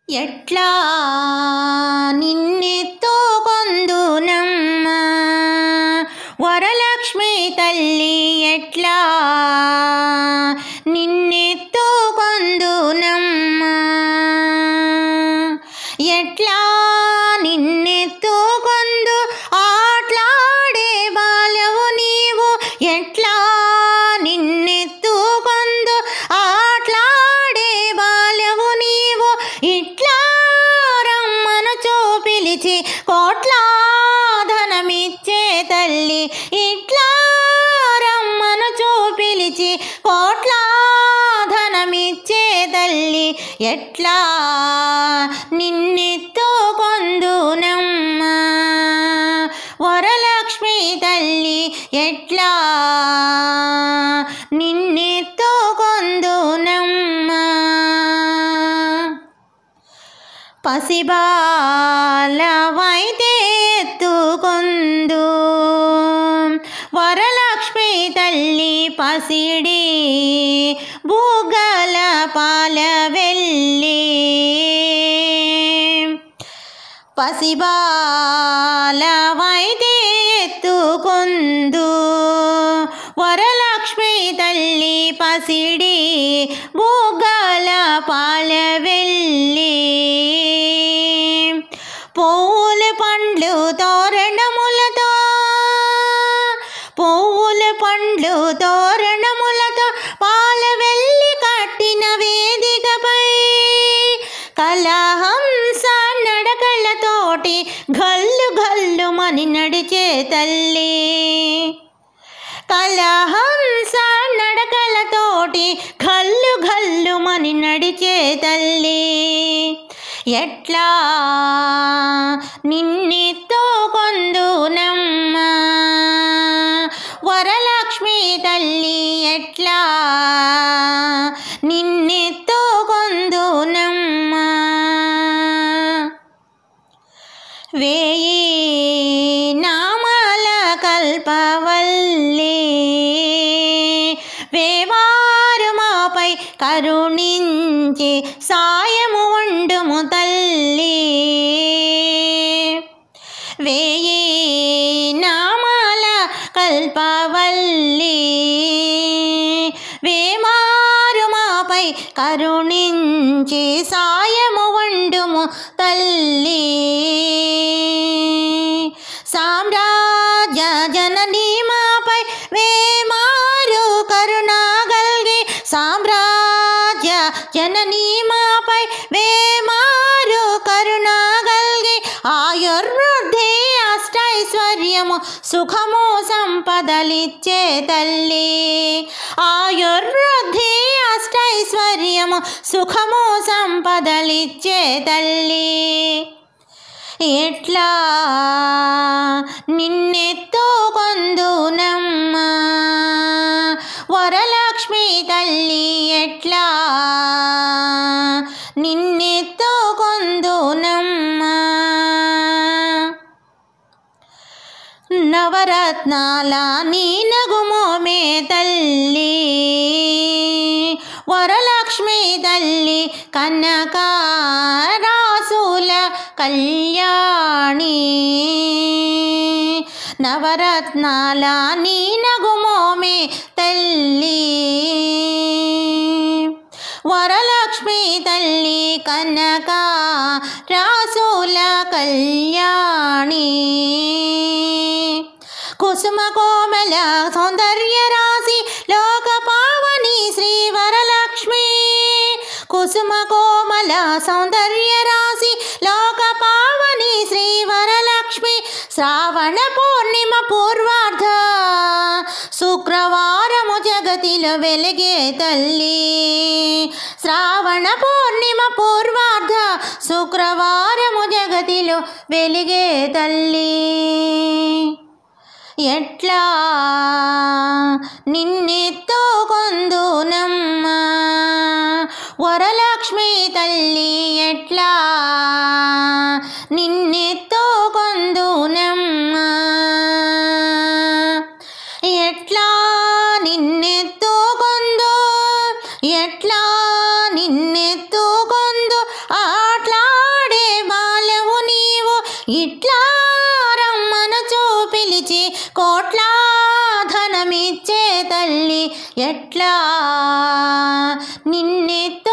ఎట్లా నిన్నెత్తుకొందునమ్మ వరలక్ష్మి తల్లి, ఎట్లా నిన్నెత్తుకొందునమ్మ, ఎట్లా నిన్నెత్తుకొందు ఆట్లాడే బాలవు నీవు, ఎట్లా నిన్నెత్తుకొందు ఆట్లాడే బాలవు నీవు, ఇట్లా రమ్మను చూపిలిచి కోట్ల ధనమిచ్చే తల్లి, ఇట్లా రమ్మను చూపిలిచి కోట్ల ధనమిచ్చే తల్లి, ఎట్లా నిన్నెత్తుకొందునమ్మ వరలక్ష్మి తల్లి, ఎట్లా నిన్నెత్తుకొందునమ్మ. పసిబాలవైతే ఎత్తుకొందు వరలక్ష్మి తల్లి, పసిడి బుగ్గల పాలవెల్లి, పసిబాలవైతే ఎత్తుకొందు వరలక్ష్మి తల్లి, పసిడి బుగ్గల పాలవెల్లి, పువ్వుల పండ్లు తోరణములతో, పువ్వుల పండ్లు తోరణములతో పాలవెల్లి కట్టిన వేదికపై కలహంస నడకలతోటి గల్లు గల్లు మని నడిచే తల్లి, కలహంస నడకలతోటి గల్లు గల్లు మని నడిచే తల్లి, ఎట్లా నిన్నెత్తుకొందునమ్మ వరలక్ష్మి తల్లి, ఎట్లా నిన్నెత్తుకొందునమ్మ. వేయి నామాల కల్పవల్లి, వేవారు మాపై కరుణించి సాయము ఉండుము తల్లి, వేయి నామాల కల్పవల్లి, వేవారు మాపై కరుణించి సాయము ఉండుము తల్లి, సామ్రాజ్య జననీ మాపై వేమారు కరుణగల్గి, సామ్రాజ్య జననీ మాపై వేమారు కరుణగల్గి, ఆయుర్వృద్ధి అష్టైశ్వర్యము సుఖము సంపదలిచ్చే తల్లి, ఆయుర్వృద్ధి అష్టైశ్వర్యము సుఖము సంపదలిచ్చే తల్లి, ఎట్లా నిన్నెత్తుకొందునమ్మ వరలక్ష్మి తల్లి, ఎట్లా నిన్నెత్తుకొందునమ్మ. నవరత్నాల నీ నగుమోమే తల్లి, వరలక్ష్మి తల్లి, కనకరాసుల కళ్యాణి, నవరత్నాల నీ నగుమోమే తల్లి, వరలక్ష్మి తల్లి, కనకరాసుల కళ్యాణి, కుసుమ కోమల సౌందర్య రాశి లోక పావని శ్రీ వరలక్ష్మి, కుసుమ కోమల సౌందర్య రాశి లోక పావని శ్రీ వరలక్ష్మి, శ్రావణ పూర్ణిమ పూర్వార్ధ శుక్రవారము జగతిలో వెలిగే తల్లి, శ్రావణ పూర్ణిమ పూర్వార్ధ శుక్రవారము జగతిలో వెలిగే తల్లి, ఎట్లా నిన్నెత్తుకొందునమ్మ వరలక్ష్మి తల్లి, ఎట్లా నిన్నెత్తుకొందునమ్మ, ఎట్లా నిన్నెత్తుకొందు, ఎట్లా నిన్నెత్తుకొందు ఆట్లా కోట్ల ధనమిచ్చే తల్లి ఎట్లా నిన్నెత్తి